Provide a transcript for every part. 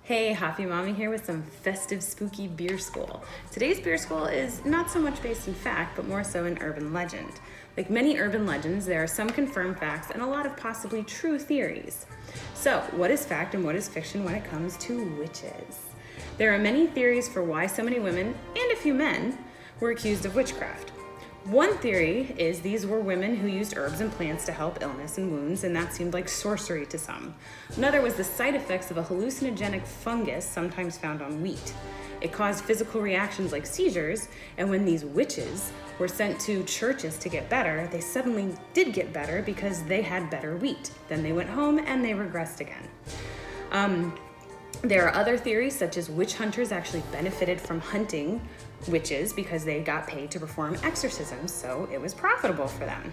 Hey, Hoppy Mommy here with some festive, spooky beer school. Today's beer school is not so much based in fact, but more so in urban legend. Like many urban legends, there are some confirmed facts and a lot of possibly true theories. So, what is fact and what is fiction when it comes to witches? There are many theories for why so many women, and a few men, were accused of witchcraft. One theory is these were women who used herbs and plants to help illness and wounds, and that seemed like sorcery to some. Another was the side effects of a hallucinogenic fungus sometimes found on wheat. It caused physical reactions like seizures, and when these witches were sent to churches to get better, they suddenly did get better because they had better wheat. Then they went home and they regressed again. There are other theories, such as witch hunters actually benefited from hunting witches because they got paid to perform exorcisms, so it was profitable for them.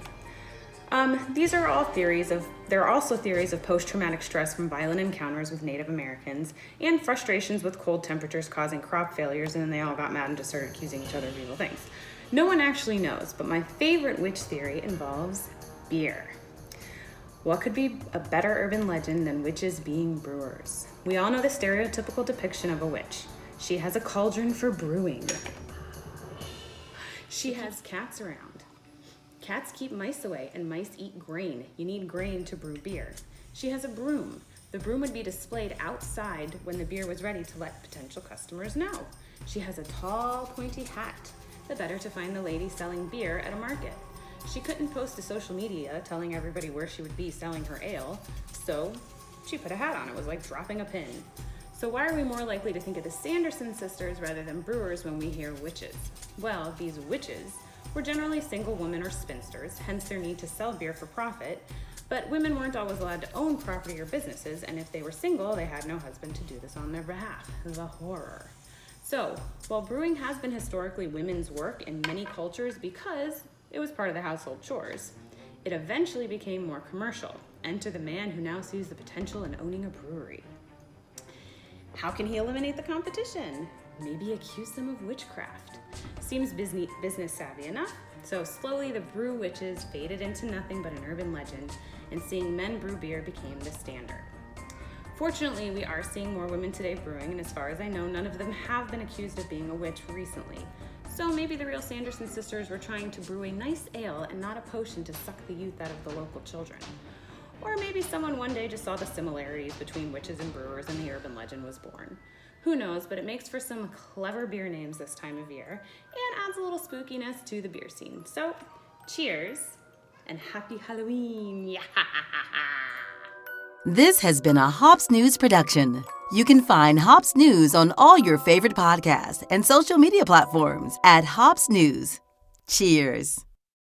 These are all theories there are also theories of post-traumatic stress from violent encounters with Native Americans and frustrations with cold temperatures causing crop failures, and then they all got mad and just started accusing each other of evil things. No one actually knows, but my favorite witch theory involves beer. What could be a better urban legend than witches being brewers? We all know the stereotypical depiction of a witch. She has a cauldron for brewing. She has cats around. Cats keep mice away and mice eat grain. You need grain to brew beer. She has a broom. The broom would be displayed outside when the beer was ready to let potential customers know. She has a tall, pointy hat. The better to find the lady selling beer at a market. She couldn't post to social media telling everybody where she would be selling her ale, so she put a hat on. It was like dropping a pin. So why are we more likely to think of the Sanderson sisters rather than brewers when we hear witches? Well, these witches were generally single women or spinsters, hence their need to sell beer for profit, but women weren't always allowed to own property or businesses, and if they were single, they had no husband to do this on their behalf. The horror. So, while brewing has been historically women's work in many cultures because it was part of the household chores, it eventually became more commercial. Enter the man who now sees the potential in owning a brewery. How can he eliminate the competition? Maybe accuse them of witchcraft. Seems business savvy enough. So slowly the brew witches faded into nothing but an urban legend, and seeing men brew beer became the standard. Fortunately, we are seeing more women today brewing, and as far as I know, none of them have been accused of being a witch recently. So maybe the real Sanderson sisters were trying to brew a nice ale and not a potion to suck the youth out of the local children. Or maybe someone one day just saw the similarities between witches and brewers and the urban legend was born. Who knows, but it makes for some clever beer names this time of year and adds a little spookiness to the beer scene. So, cheers and happy Halloween! Yeah. This has been a Hops News production. You can find Hops News on all your favorite podcasts and social media platforms at Hops News. Cheers.